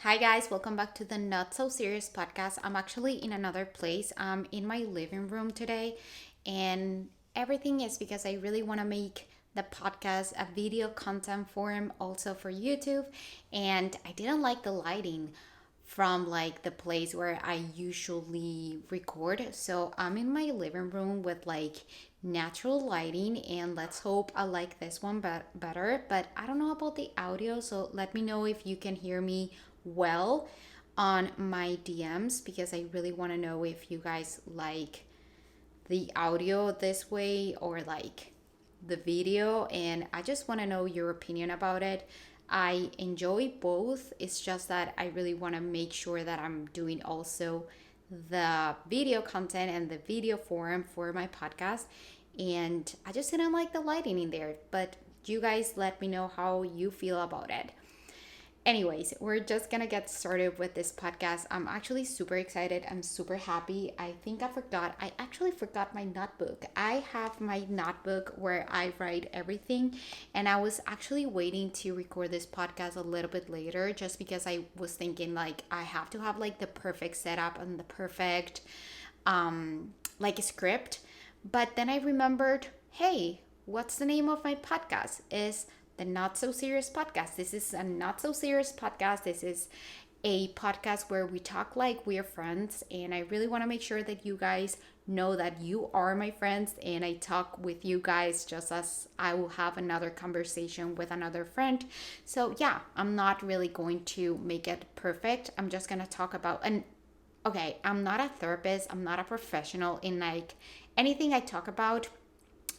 Hi guys, welcome back to the Not So Serious podcast. I'm actually in another place. I'm in my living room today, and everything is because I really want to make the podcast a video content form also for YouTube, and I didn't like the lighting from like the place where I usually record. So I'm in my living room with like natural lighting, and let's hope I like this one better. But I don't know about the audio, so let me know if you can hear me well on my DMs because I really want to know if you guys like the audio this way or like the video, and I just want to know your opinion about it. I enjoy both. It's just that I really want to make sure that I'm doing also the video content and the video form for my podcast. And I just didn't like the lighting in there, but you guys let me know how you feel about it. Anyways, we're just gonna get started with this podcast. I'm actually super excited. I'm super happy. I actually forgot my notebook. I have my notebook where I write everything, and I was actually waiting to record this podcast a little bit later just because I was thinking like I have to have like the perfect setup and the perfect like a script. But then I remembered, hey, what's the name of my podcast? Is the Not So Serious podcast. This is a Not So Serious podcast. This is a podcast where we talk like we're friends, and I really want to make sure that you guys know that you are my friends, and I talk with you guys just as I will have another conversation with another friend. So yeah, I'm not really going to make it perfect. I'm just going to talk about, and okay, I'm not a therapist, I'm not a professional in like anything I talk about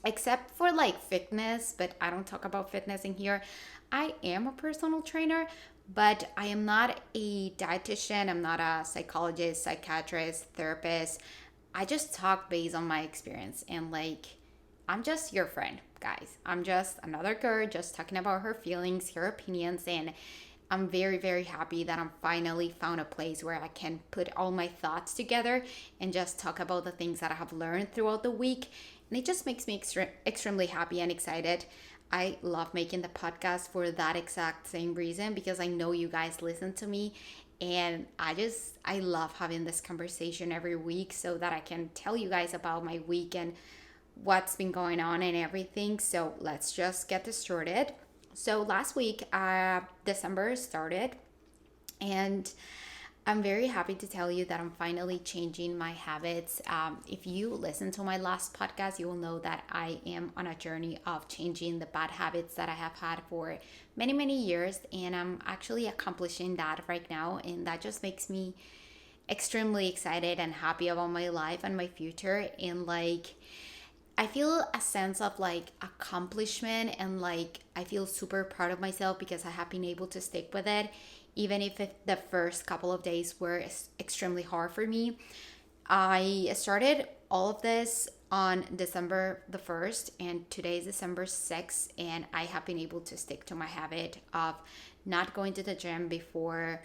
except for like fitness, but I don't talk about fitness in here. I am a personal trainer, but I am not a dietitian, I'm not a psychologist, psychiatrist, therapist. I just talk based on my experience, and like I'm just your friend, guys. I'm just another girl just talking about her feelings, her opinions, and I'm very, very happy that I'm finally found a place where I can put all my thoughts together and just talk about the things that I have learned throughout the week. And it just makes me extremely happy and excited. I love making the podcast for that exact same reason because I know you guys listen to me, and I love having this conversation every week so that I can tell you guys about my week and what's been going on and everything. So let's just get this started. So last week, December started, and I'm very happy to tell you that I'm finally changing my habits. If you listen to my last podcast, you will know that I am on a journey of changing the bad habits that I have had for many, many years, and I'm actually accomplishing that right now, and that just makes me extremely excited and happy about my life and my future. And like I feel a sense of like accomplishment, and like I feel super proud of myself because I have been able to stick with it, even if the first couple of days were extremely hard for me. I started all of this on December the 1st, and today is December 6th, and I have been able to stick to my habit of not going to the gym before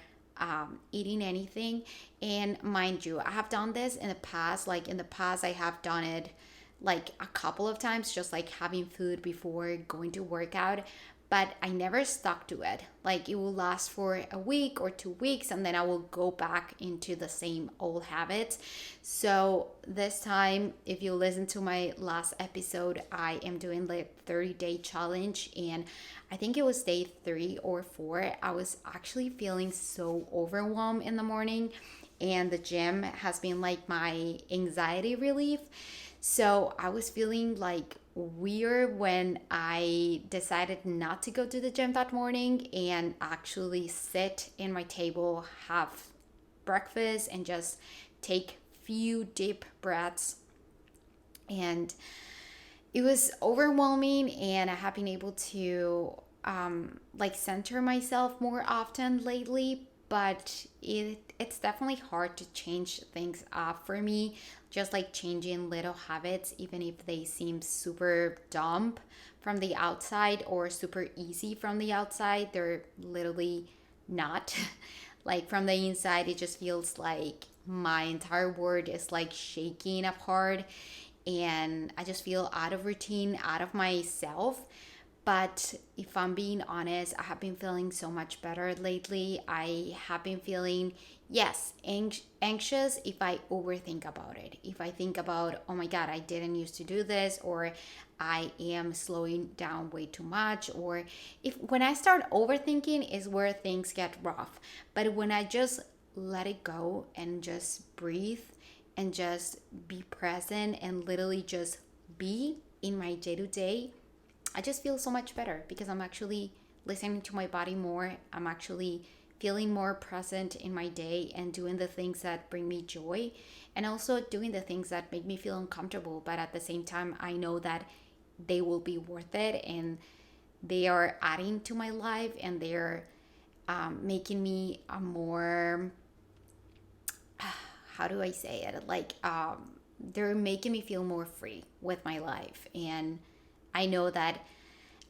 eating anything. And mind you, I have done this in the past. Like in the past, I have done it like a couple of times, just like having food before going to workout, but I never stuck to it. Like it will last for a week or 2 weeks, and then I will go back into the same old habits. So this time, if you listen to my last episode, I am doing like 30-day challenge, and I think it was day 3 or 4. I was actually feeling so overwhelmed in the morning, and the gym has been like my anxiety relief. So I was feeling like weird when I decided not to go to the gym that morning and actually sit in my table, have breakfast, and just take few deep breaths. And it was overwhelming, and I have been able to like center myself more often lately, but it's definitely hard to change things up for me, just like changing little habits, even if they seem super dumb from the outside or super easy from the outside. They're literally not. Like from the inside, it just feels like my entire world is like shaking apart, and I just feel out of routine, out of myself. But if I'm being honest, I have been feeling so much better lately. I have been feeling, yes, anxious if I overthink about it. If I think about, oh my God, I didn't used to do this, or I am slowing down way too much, or if when I start overthinking is where things get rough. But when I just let it go and just breathe and just be present and literally just be in my day to day, I just feel so much better because I'm actually listening to my body more. I'm actually feeling more present in my day and doing the things that bring me joy, and also doing the things that make me feel uncomfortable. But at the same time, I know that they will be worth it, and they are adding to my life, and they're making me a more, how do I say it? Like, they're making me feel more free with my life. And I know that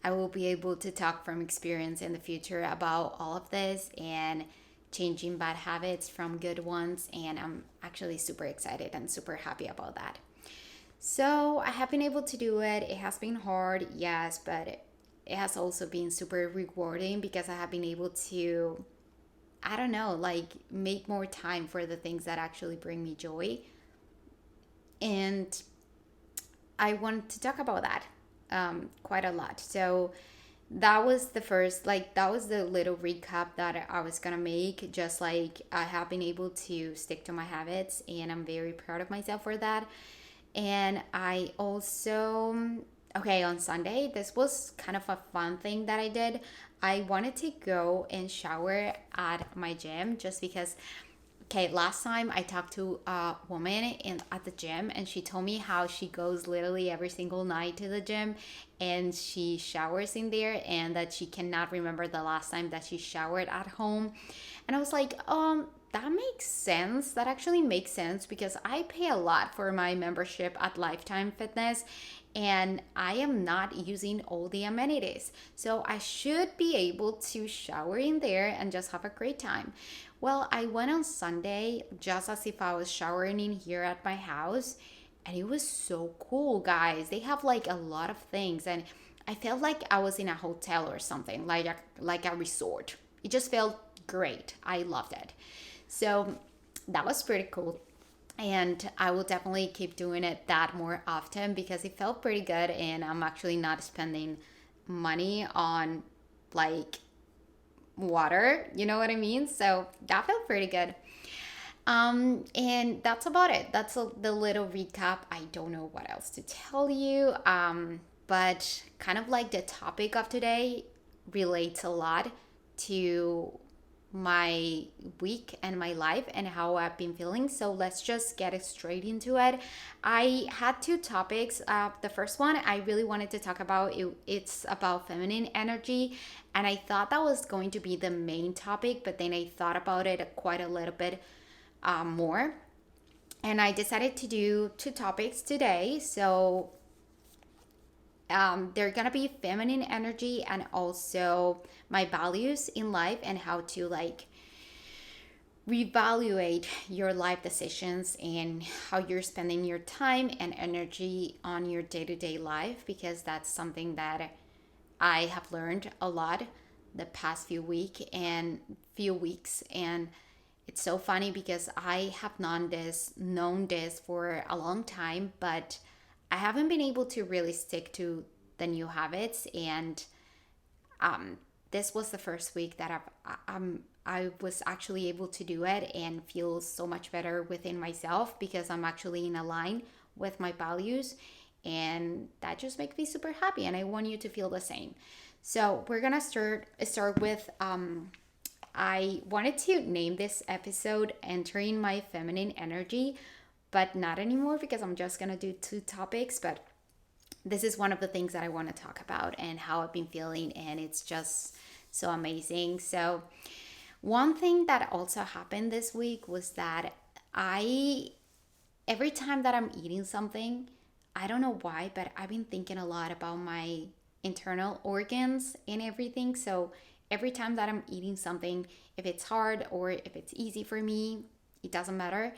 I will be able to talk from experience in the future about all of this and changing bad habits from good ones. And I'm actually super excited and super happy about that. So I have been able to do it. It has been hard, yes, but it has also been super rewarding because I have been able to, I don't know, like make more time for the things that actually bring me joy. And I want to talk about that quite a lot. So that was the first, like, that was the little recap that I was gonna make. Just like I have been able to stick to my habits, and I'm very proud of myself for that. And I also, okay, on Sunday, this was kind of a fun thing that I did. I wanted to go and shower at my gym just because. Okay, last time I talked to a woman at the gym, and she told me how she goes literally every single night to the gym and she showers in there, and that she cannot remember the last time that she showered at home. And I was like, that makes sense. That actually makes sense because I pay a lot for my membership at Lifetime Fitness, and I am not using all the amenities. So I should be able to shower in there and just have a great time. Well, I went on Sunday just as if I was showering in here at my house, and it was so cool, guys. They have like a lot of things, and I felt like I was in a hotel or something, like a resort. It just felt great. I loved it. So that was pretty cool. And I will definitely keep doing it that more often because it felt pretty good, and I'm actually not spending money on like water, you know what I mean? So that felt pretty good. And that's about it. That's the little recap. I don't know what else to tell you. But kind of like the topic of today relates a lot to my week and my life and how I've been feeling. So let's just get it straight into it. I had two topics. The first one I really wanted to talk about, it's about feminine energy. And I thought that was going to be the main topic, but then I thought about it quite a little bit more. And I decided to do two topics today. So they're gonna be feminine energy and also my values in life and how to like reevaluate your life decisions and how you're spending your time and energy on your day-to-day life, because that's something that I have learned a lot the past few weeks. And it's so funny because I have known this for a long time, but I haven't been able to really stick to the new habits. And this was the first week that I was actually able to do it and feel so much better within myself because I'm actually in a line with my values, and that just makes me super happy. And I want you to feel the same. So we're gonna start with I wanted to name this episode Entering My Feminine Energy, but not anymore because I'm just gonna do two topics. But this is one of the things that I want to talk about and how I've been feeling, and it's just so amazing. So one thing that also happened this week was that every time that I'm eating something, I don't know why, but I've been thinking a lot about my internal organs and everything. So every time that I'm eating something, if it's hard or if it's easy for me, it doesn't matter.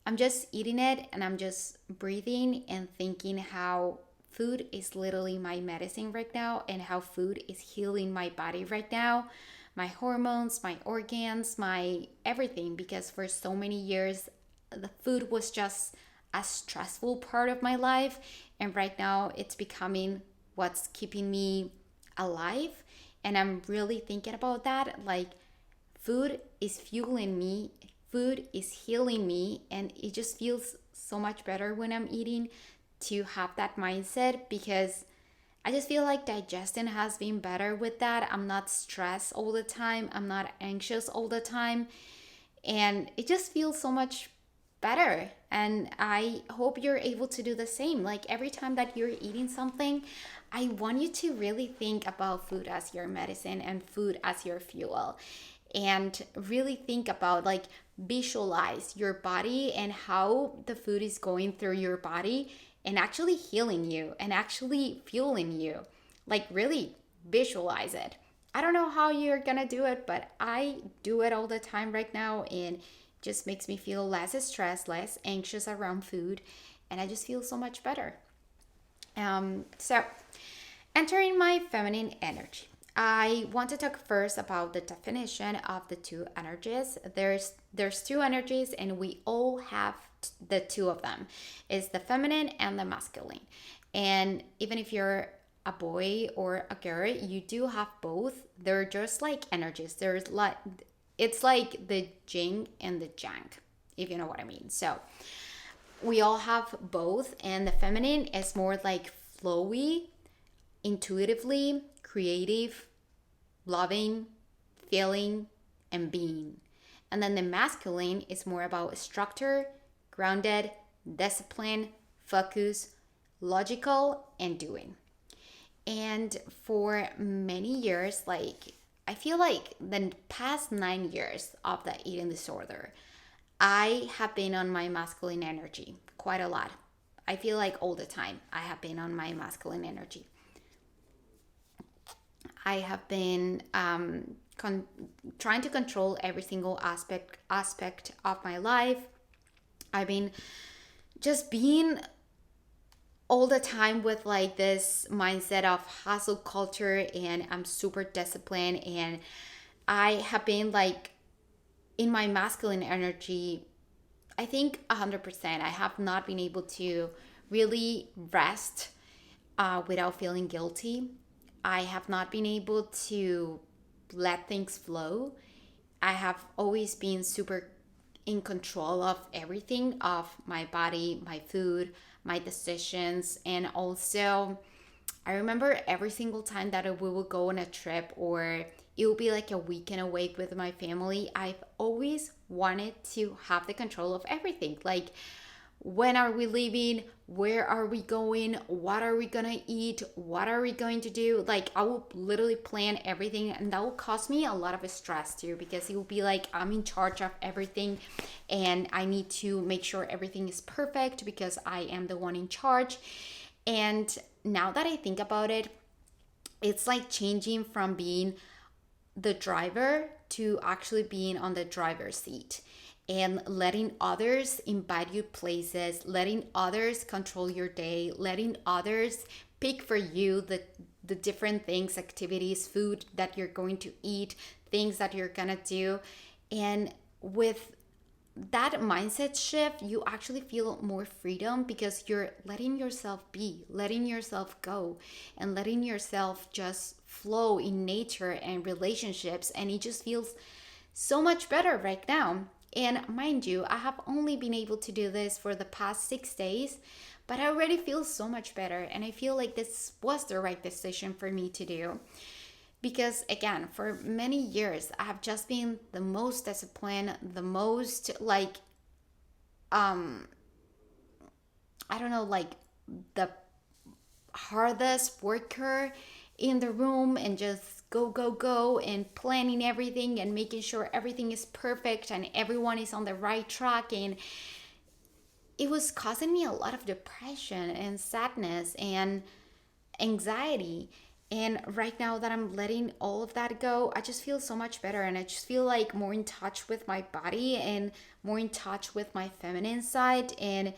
I'm just eating it and I'm just breathing and thinking how food is literally my medicine right now, and how food is healing my body right now, my hormones, my organs, my everything. Because for so many years, the food was just a stressful part of my life. And right now, it's becoming what's keeping me alive. And I'm really thinking about that. Like, food is fueling me, food is healing me, and it just feels so much better when I'm eating to have that mindset, because I just feel like digestion has been better with that. I'm not stressed all the time, I'm not anxious all the time, and it just feels so much better. And I hope you're able to do the same. Like, every time that you're eating something, I want you to really think about food as your medicine and food as your fuel, and really think about, like, visualize your body and how the food is going through your body and actually healing you and actually fueling you. Like, really visualize it. I don't know how you're gonna do it, but I do it all the time right now, and just makes me feel less stressed, less anxious around food, and I just feel so much better. So, entering my feminine energy. I want to talk first about the definition of the two energies. There's two energies, and we all have the two of them. It's the feminine and the masculine. And even if you're a boy or a girl, you do have both. They're just like energies. There's like, it's like the yin and the yang, if you know what I mean. So we all have both, and the feminine is more like flowy, intuitively, creative, loving, feeling, and being. And then the masculine is more about structure, grounded, discipline, focus, logical, and doing. And for many years, like, I feel like the past 9 years of the eating disorder, I have been on my masculine energy quite a lot. I feel like all the time I have been on my masculine energy. I have been trying to control every single aspect of my life. I've been just being all the time with like this mindset of hustle culture, and I'm super disciplined, and I have been like in my masculine energy, I think 100%. I have not been able to really rest without feeling guilty. I have not been able to let things flow. I have always been super in control of everything, of my body, my food, my decisions. And also, I remember every single time that we would go on a trip, or it would be like a weekend away with my family, I've always wanted to have the control of everything. Like, when are we leaving? Where are we going? What are we gonna eat? What are we going to do? Like, I will literally plan everything, and that will cause me a lot of stress too, because it will be like I'm in charge of everything, and I need to make sure everything is perfect because I am the one in charge. And now that I think about it, it's like changing from being the driver to actually being on the driver's seat, and letting others invite you places, letting others control your day, letting others pick for you the different things, activities, food that you're going to eat, things that you're gonna do. And with that mindset shift, you actually feel more freedom, because you're letting yourself be, letting yourself go, and letting yourself just flow in nature and relationships. And it just feels so much better right now. And mind you, I have only been able to do this for the past 6 days, but I already feel so much better. And I feel like this was the right decision for me to do. Because again, for many years, I have just been the most disciplined, the most like, I don't know, like the hardest worker in the room, and just go, go, go, and planning everything and making sure everything is perfect and everyone is on the right track. And it was causing me a lot of depression and sadness and anxiety. And right now that I'm letting all of that go, I just feel so much better. And I just feel like more in touch with my body and more in touch with my feminine side. And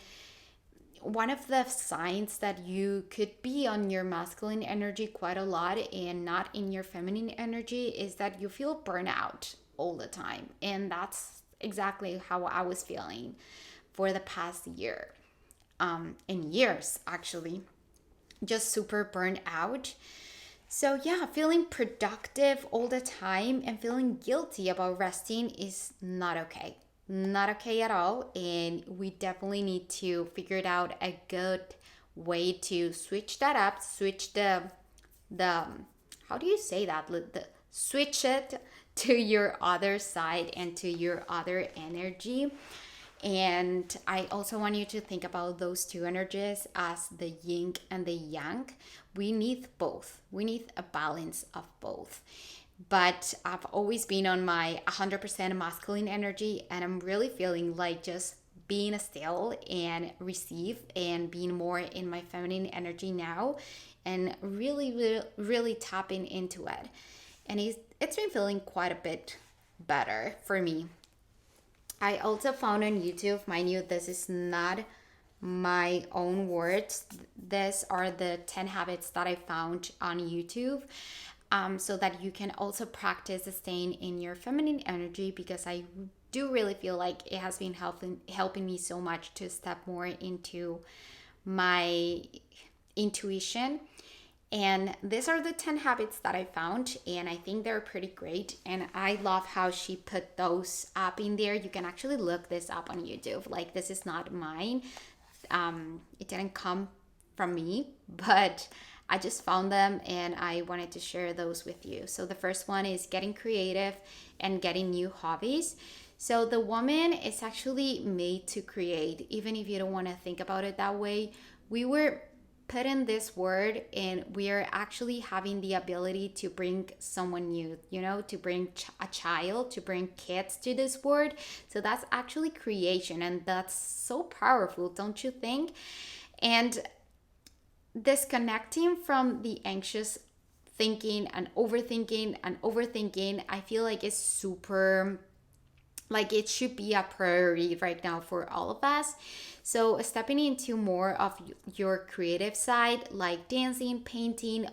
one of the signs that you could be on your masculine energy quite a lot and not in your feminine energy is that you feel burnout all the time. And that's exactly how I was feeling for the past year, in years actually, just super burned out. So, yeah, feeling productive all the time and feeling guilty about resting is not okay. Not okay at all. And we definitely need to figure it out a good way to switch that up, switch the how do you say that? Switch it to your other side and to your other energy. And I also want you to think about those two energies as the yin and the yang. We need both. We need a balance of both. But I've always been on my 100% masculine energy, and I'm really feeling like just being still and receive and being more in my feminine energy now, and really tapping into it. And it's been feeling quite a bit better for me. I also found on YouTube, mind you, this is not my own words. These are the 10 habits that I found on YouTube, so that you can also practice staying in your feminine energy, because I do really feel like it has been helping me so much to step more into my intuition. And these are the 10 habits that I found, and I think they're pretty great. And I love how she put those up in there. You can actually look this up on YouTube. Like, this is not mine. It didn't come from me, but I just found them and I wanted to share those with you. So the first one is getting creative and getting new hobbies. So the woman is actually made to create, even if you don't want to think about it that way. We were put in this word, and we are actually having the ability to bring someone new, to bring a child, to bring kids to this world. So that's actually creation, and that's so powerful, don't you think? And disconnecting from the anxious thinking and overthinking, I feel like it's super, like, it should be a priority right now for all of us. So stepping into more of your creative side, like dancing, painting,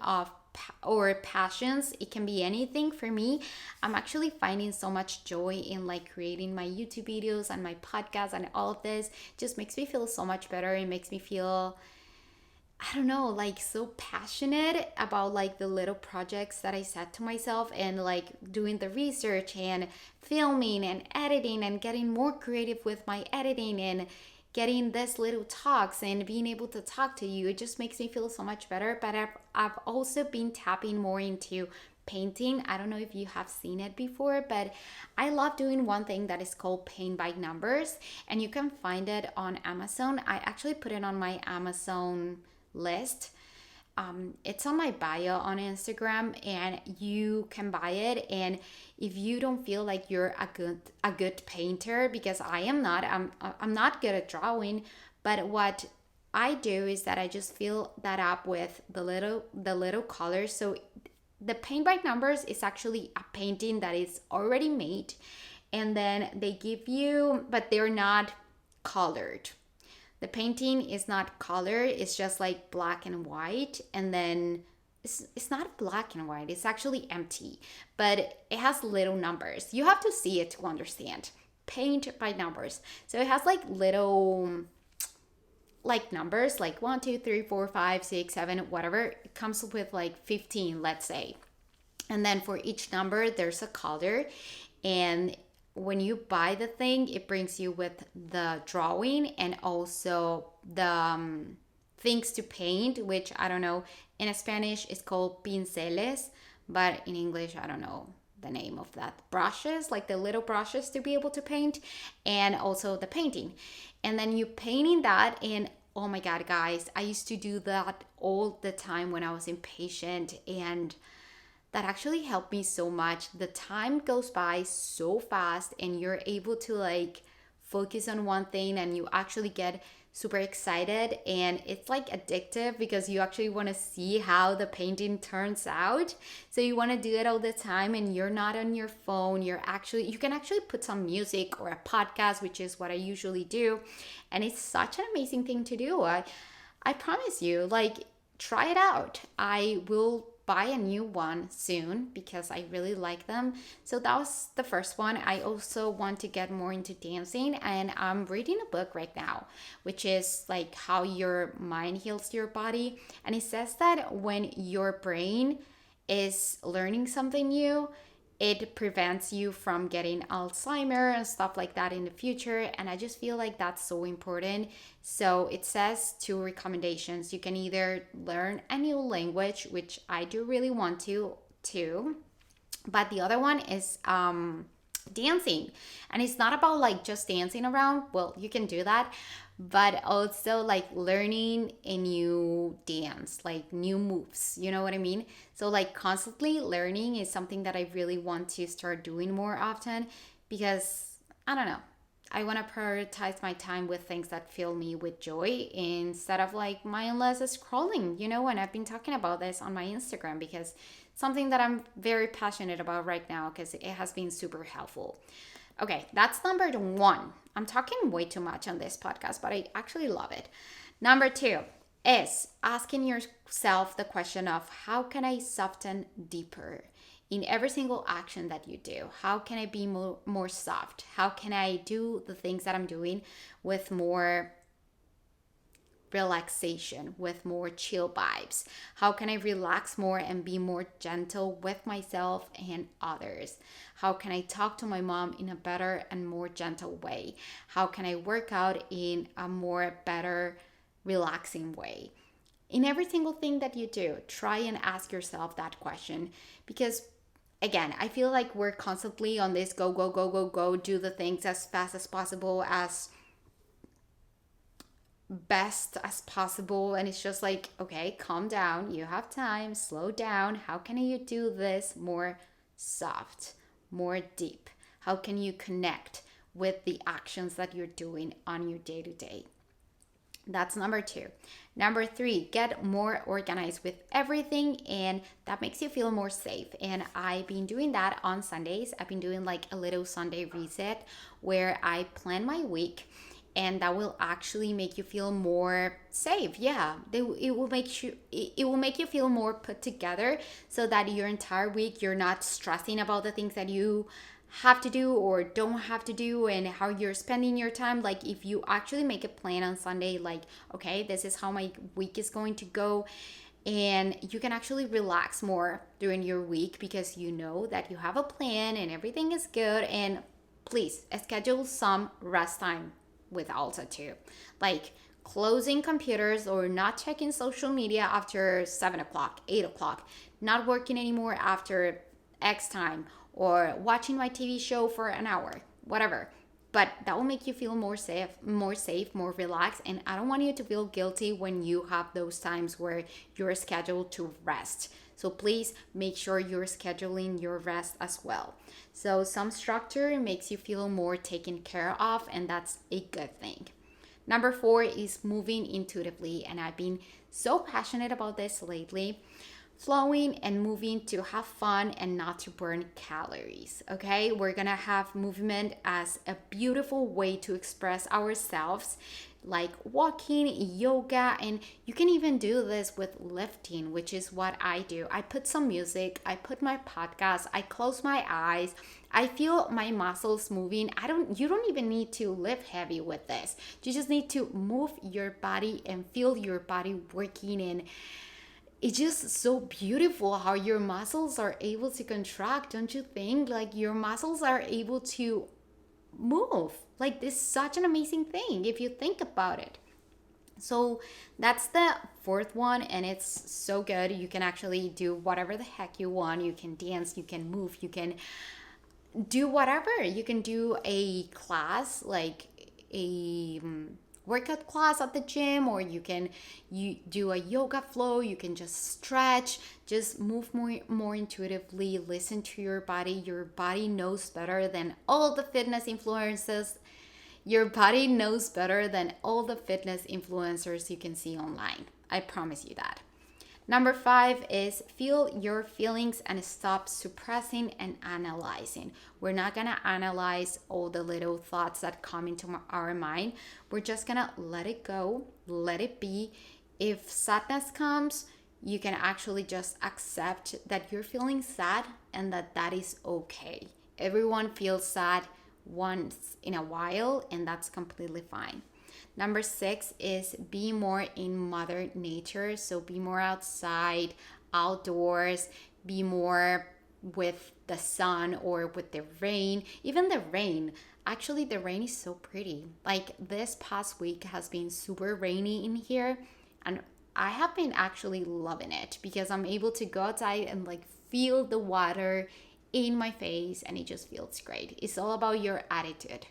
or passions, it can be anything. For me, I'm actually finding so much joy in like creating my YouTube videos and my podcast, and all of this just makes me feel so much better. It makes me feel, I don't know, like so passionate about like the little projects that I set to myself, and like doing the research and filming and editing and getting more creative with my editing and getting this little talks and being able to talk to you. It just makes me feel so much better. But I've also been tapping more into painting. I don't know if you have seen it before, but I love doing one thing that is called paint by numbers, and you can find it on Amazon. I actually put it on my Amazon list. It's on my bio on Instagram, and you can buy it. And if you don't feel like you're a good painter, because I am not, I'm not good at drawing, but what I do is that I just fill that up with the little colors. So the paint by numbers is actually a painting that is already made, and then they give you, but they're not colored. The painting is not colored, it's just like black and white. And then it's not black and white, it's actually empty, but it has little numbers. You have to see it to understand. Paint by numbers. So it has like little like numbers, like 1, 2, 3, 4, 5, 6, 7, whatever. It comes with like 15, let's say. And then for each number, there's a color. And when you buy the thing, it brings you with the drawing and also the things to paint, which I don't know. In Spanish, it's called pinceles, but in English, I don't know the name of that. Brushes, like the little brushes to be able to paint, and also the painting. And then you painting that, and oh my God, guys, I used to do that all the time when I was impatient, and that actually helped me so much. The time goes by so fast, and you're able to like focus on one thing and you actually get super excited, and it's like addictive because you actually want to see how the painting turns out. So you want to do it all the time, and you're not on your phone. You can actually put some music or a podcast, which is what I usually do, and it's such an amazing thing to do. I promise you, like, try it out. I will buy a new one soon because I really like them. So that was the first one. I also want to get more into dancing, and I'm reading a book right now, which is like how your mind heals your body. And it says that when your brain is learning something new, it prevents you from getting Alzheimer and stuff like that in the future. And I just feel like that's so important. So it says two recommendations. You can either learn a new language, which I do really want to too, but the other one is dancing. And it's not about like just dancing around. Well, you can do that, but also like learning a new dance, like new moves. You know what I mean? So like constantly learning is something that I really want to start doing more often, because I don't know, I want to prioritize my time with things that fill me with joy instead of like mindless scrolling, and I've been talking about this on my Instagram because it's something that I'm very passionate about right now because it has been super helpful. Okay, that's number one. I'm talking way too much on this podcast, but I actually love it. Number two is asking yourself the question of how can I soften deeper in every single action that you do? How can I be more soft? How can I do the things that I'm doing with more relaxation, with more chill vibes? How can I relax more and be more gentle with myself and others? How can I talk to my mom in a better and more gentle way? How can I work out in a more better, relaxing way? In every single thing that you do, try and ask yourself that question, because again, I feel like we're constantly on this go, go, go, go, go, do the things as fast as possible, as best as possible. And it's just like, okay, calm down. You have time, slow down. How can you do this more soft, more deep? How can you connect with the actions that you're doing on your day to day? That's number two. Number three, get more organized with everything, and that makes you feel more safe. And I've been doing that on Sundays. I've been doing like a little Sunday reset where I plan my week, and that will actually make you feel more safe. Yeah, it will make you feel more put together, so that your entire week you're not stressing about the things that you have to do or don't have to do and how you're spending your time. Like if you actually make a plan on Sunday, like, okay, this is how my week is going to go, and you can actually relax more during your week because you know that you have a plan and everything is good. And please schedule some rest time with Alta too, like closing computers or not checking social media after 7 o'clock, 8 o'clock, not working anymore after X time, or watching my TV show for an hour, whatever. But that will make you feel more safe, more relaxed. And I don't want you to feel guilty when you have those times where you're scheduled to rest. So please make sure you're scheduling your rest as well. So some structure makes you feel more taken care of, and that's a good thing. Number four is moving intuitively. And I've been so passionate about this lately. Flowing and moving to have fun and not to burn calories. Okay, we're gonna have movement as a beautiful way to express ourselves, like walking, yoga, and you can even do this with lifting, which is what I do. I put some music, I put my podcast, I close my eyes, I feel my muscles moving. You don't even need to lift heavy with this. You just need to move your body and feel your body working in. It's just so beautiful how your muscles are able to contract, don't you think? Like your muscles are able to move. Like this is such an amazing thing if you think about it. So that's the fourth one, and it's so good. You can actually do whatever the heck you want. You can dance, you can move, you can do whatever. You can do a class, like a workout class at the gym, or you do a yoga flow. You can just stretch, just move more intuitively. Listen to your body. Your body knows better than all the fitness influencers. Your body knows better than all the fitness influencers you can see online. I promise you that. Number 5 is feel your feelings and stop suppressing and analyzing. We're not going to analyze all the little thoughts that come into our mind. We're just going to let it go, let it be. If sadness comes, you can actually just accept that you're feeling sad and that is okay. Everyone feels sad once in a while, and that's completely fine. Number 6 is be more in Mother Nature. So be more outside, outdoors, be more with the sun or with the rain. Even the rain. Actually, the rain is so pretty. Like this past week has been super rainy in here, and I have been actually loving it because I'm able to go outside and like feel the water in my face, and it just feels great. It's all about your attitude.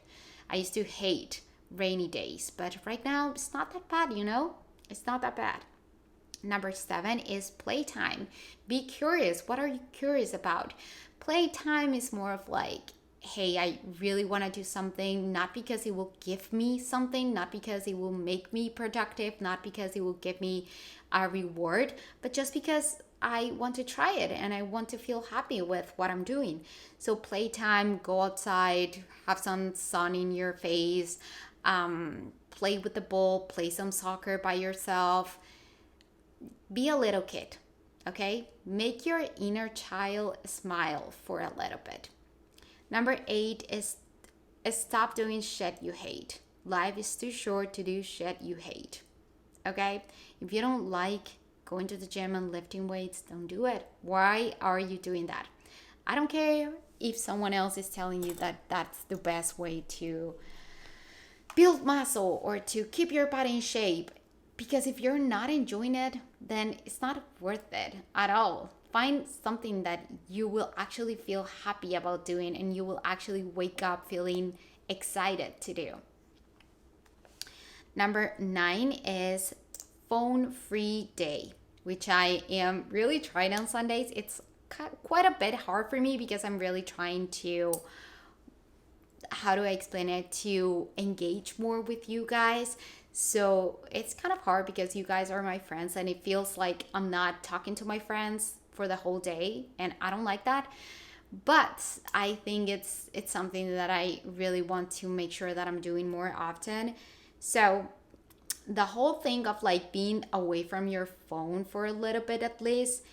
I used to hate rainy days, but right now it's not that bad, It's not that bad. Number 7 is playtime. Be curious. What are you curious about? Playtime is more of like, hey, I really want to do something, not because it will give me something, not because it will make me productive, not because it will give me a reward, but just because I want to try it and I want to feel happy with what I'm doing. So playtime, go outside, have some sun in your face, play with the ball, play some soccer by yourself. Be a little kid, okay? Make your inner child smile for a little bit. Number 8 is stop doing shit you hate. Life is too short to do shit you hate, okay? If you don't like going to the gym and lifting weights, don't do it. Why are you doing that? I don't care if someone else is telling you that that's the best way to build muscle or to keep your body in shape, because if you're not enjoying it, then it's not worth it at all. Find something that you will actually feel happy about doing and you will actually wake up feeling excited to do. Number 9 is phone-free day, which I am really trying on Sundays. It's quite a bit hard for me because I'm really trying to, how do I explain it, to engage more with you guys. So it's kind of hard because you guys are my friends and it feels like I'm not talking to my friends for the whole day, and I don't like that. But I think it's something that I really want to make sure that I'm doing more often. So the whole thing of like being away from your phone for a little bit at least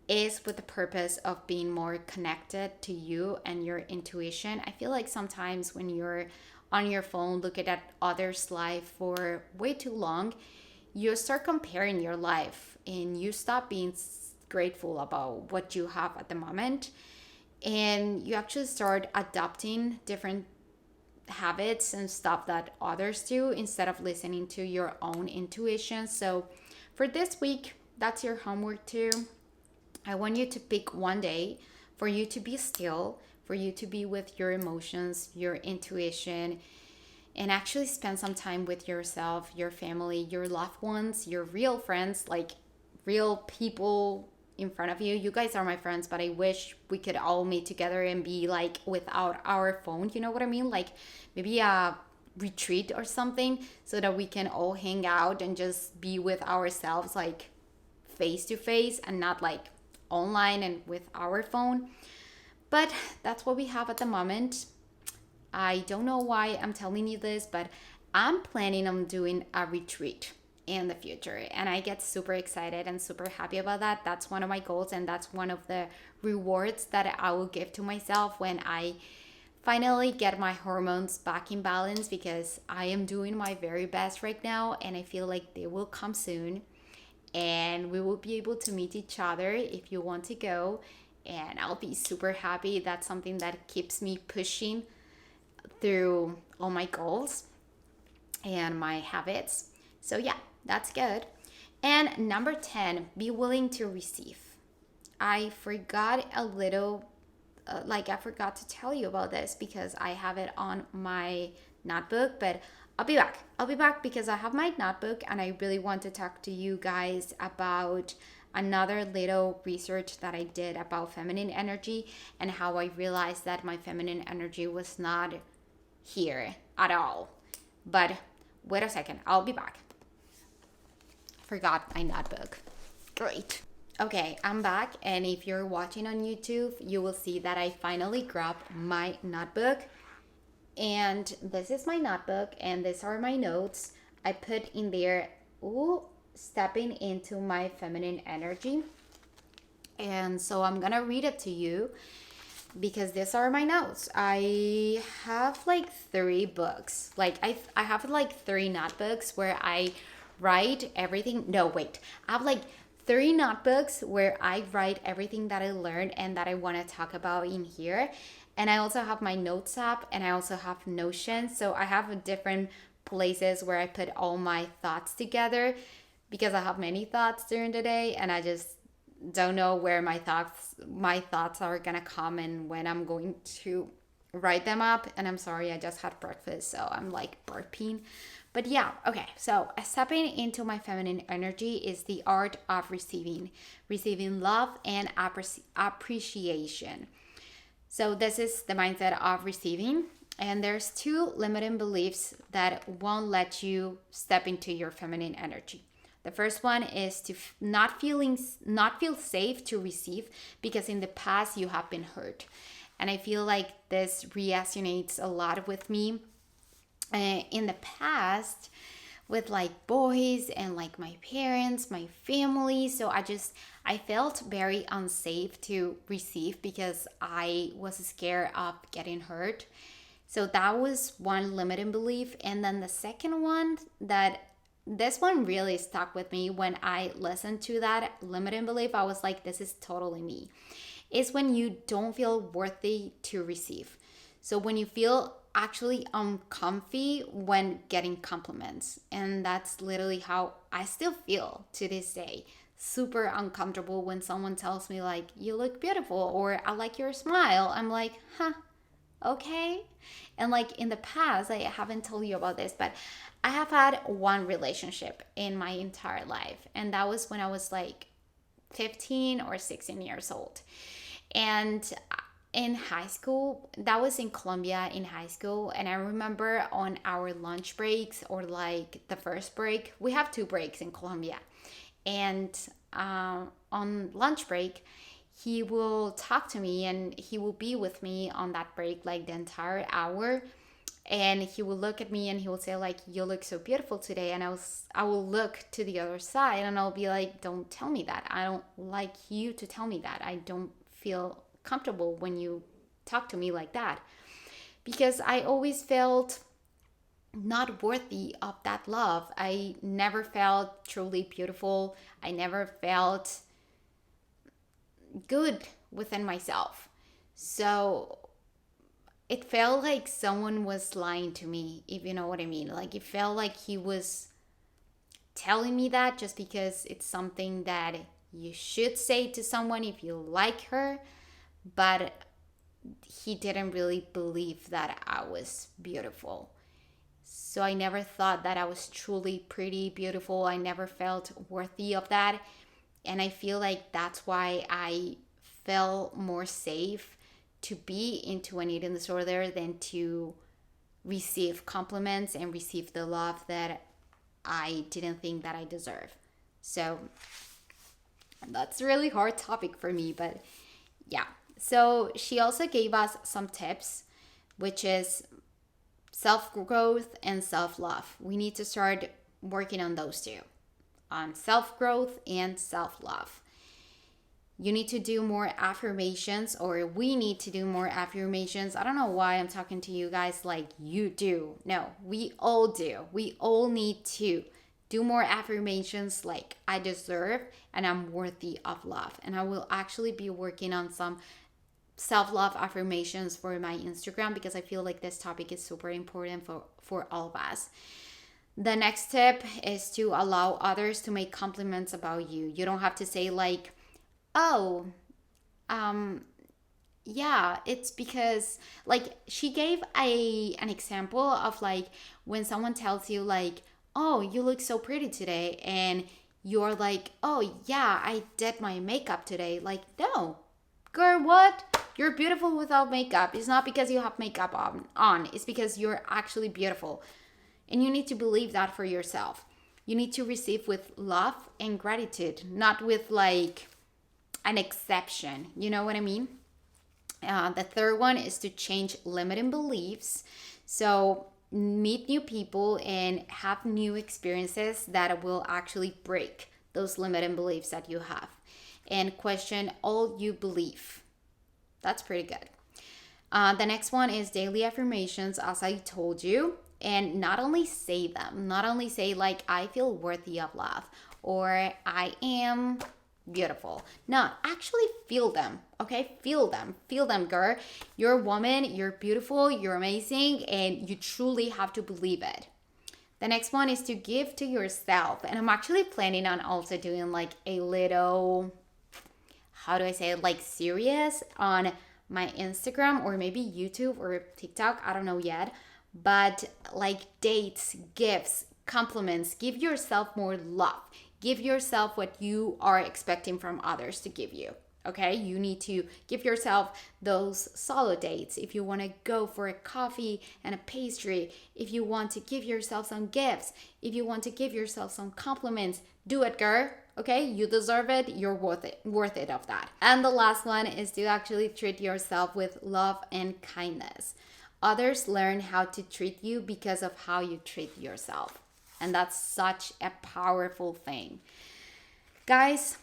is with the purpose of being more connected to you and your intuition. I feel like sometimes when you're on your phone looking at others' life for way too long, you start comparing your life and you stop being grateful about what you have at the moment, and you actually start adopting different habits and stuff that others do instead of listening to your own intuition. So for this week, that's your homework too. I want you to pick one day for you to be still, for you to be with your emotions, your intuition, and actually spend some time with yourself, your family, your loved ones, your real friends, like real people in front of you. You guys are my friends, but I wish we could all meet together and be like without our phone. You know what I mean? Like maybe a retreat or something so that we can all hang out and just be with ourselves, like face to face and not like online and with our phone. But that's what we have at the moment. I don't know why I'm telling you this, but I'm planning on doing a retreat in the future, and I get super excited and super happy about that. That's one of my goals, and that's one of the rewards that I will give to myself when I finally get my hormones back in balance, because I am doing my very best right now and I feel like they will come soon and we will be able to meet each other if you want to go, and I'll be super happy. That's something that keeps me pushing through all my goals and my habits. So yeah, that's good. And number 10, be willing to receive. I forgot a little, I forgot to tell you about this because I have it on my notebook, but I'll be back. I'll be back because I have my notebook and I really want to talk to you guys about another little research that I did about feminine energy and how I realized that my feminine energy was not here at all. But wait a second, I'll be back. Forgot my notebook. Great. Okay, I'm back, and if you're watching on YouTube, you will see that I finally grabbed my notebook. And this is my notebook, and these are my notes. I put in there, stepping into my feminine energy. And so I'm gonna read it to you because these are my notes. I have like 3 books. I have like 3 notebooks where I write everything. No, wait. I have like 3 notebooks where I write everything that I learned and that I want to talk about in here. And I also have my notes app, and I also have Notion. So I have different places where I put all my thoughts together because I have many thoughts during the day, and I just don't know where my thoughts are gonna come and when I'm going to write them up. And I'm sorry, I just had breakfast, so I'm like burping. But yeah, okay. So stepping into my feminine energy is the art of receiving love and appreciation. So this is the mindset of receiving. And there's 2 limiting beliefs that won't let you step into your feminine energy. The first one is to not feel safe to receive because in the past you have been hurt. And I feel like this resonates a lot with me. In the past, with like boys and like my parents, my family. So I felt very unsafe to receive because I was scared of getting hurt. So that was one limiting belief. And then the second one, this one really stuck with me when I listened to that limiting belief. I was like, this is totally me. Is when you don't feel worthy to receive. So when you feel actually uncomfy when getting compliments. And that's literally how I still feel to this day. Super uncomfortable when someone tells me like, you look beautiful, or I like your smile. I'm like, okay. And like in the past, I haven't told you about this, but I have had one relationship in my entire life. And that was when I was like 15 or 16 years old. And in high school, that was in Colombia in high school. And I remember on our lunch breaks, or like the first break, we have 2 breaks in Colombia. And on lunch break, he will talk to me and he will be with me on that break like the entire hour. And he will look at me and he will say like, you look so beautiful today. And I will look to the other side and I'll be like, don't tell me that. I don't like you to tell me that. I don't feel comfortable when you talk to me like that, because I always felt not worthy of that love. I never felt truly beautiful. I never felt good within myself. So it felt like someone was lying to me, if you know what I mean. Like it felt like he was telling me that just because it's something that you should say to someone if you like her. But he didn't really believe that I was beautiful. So I never thought that I was truly pretty, beautiful. I never felt worthy of that. And I feel like that's why I felt more safe to be into an eating disorder than to receive compliments and receive the love that I didn't think that I deserve. So that's a really hard topic for me, but yeah. So she also gave us some tips, which is self-growth and self-love. We need to start working on those 2, on self-growth and self-love. You need to do more affirmations, or we need to do more affirmations. I don't know why I'm talking to you guys like you do. No, we all do. We all need to do more affirmations like I deserve and I'm worthy of love. And I will actually be working on some self-love affirmations for my Instagram because I feel like this topic is super important for all of us. The next tip is to allow others to make compliments about you. You don't have to say like, oh, yeah, it's because like she gave an example of like when someone tells you like, oh, you look so pretty today, and you're like, oh yeah, I did my makeup today. Like, no, girl, what? You're beautiful without makeup. It's not because you have makeup on. It's because you're actually beautiful. And you need to believe that for yourself. You need to receive with love and gratitude, not with like an exception. You know what I mean? The third one is to change limiting beliefs. So meet new people and have new experiences that will actually break those limiting beliefs that you have. And question all you believe. That's pretty good. The next one is daily affirmations, as I told you. And not only say them, not only say like, I feel worthy of love or I am beautiful. No, actually feel them, okay? Feel them, girl. You're a woman, you're beautiful, you're amazing, and you truly have to believe it. The next one is to give to yourself. And I'm actually planning on also doing like a little, how do I say it, like series on my Instagram or maybe YouTube or TikTok. I don't know yet. But like dates, gifts, compliments, give yourself more love. Give yourself what you are expecting from others to give you. Okay, you need to give yourself those solo dates. If you want to go for a coffee and a pastry, if you want to give yourself some gifts, if you want to give yourself some compliments, do it, girl. Okay, you deserve it. You're worth it of that. And the last one is to actually treat yourself with love and kindness. Others learn how to treat you because of how you treat yourself. And that's such a powerful thing. Guys,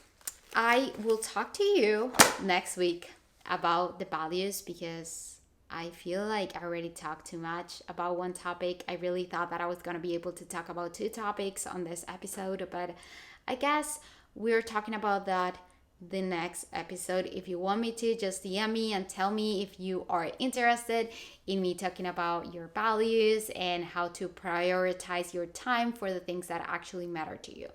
I will talk to you next week about the values because I feel like I already talked too much about one topic. I really thought that I was going to be able to talk about two topics on this episode, but I guess we're talking about that the next episode. If you want me to, just DM me and tell me if you are interested in me talking about your values and how to prioritize your time for the things that actually matter to you.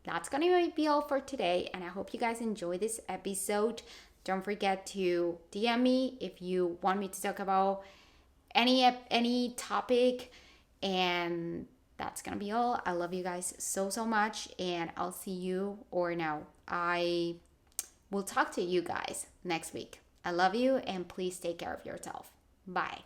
That's gonna be all for today, and I hope you guys enjoy this episode. Don't forget to DM me if you want me to talk about any topic, and that's gonna be all. I love you guys so much, and I'll see you, or no, I will talk to you guys next week. I love you, and please take care of yourself. Bye.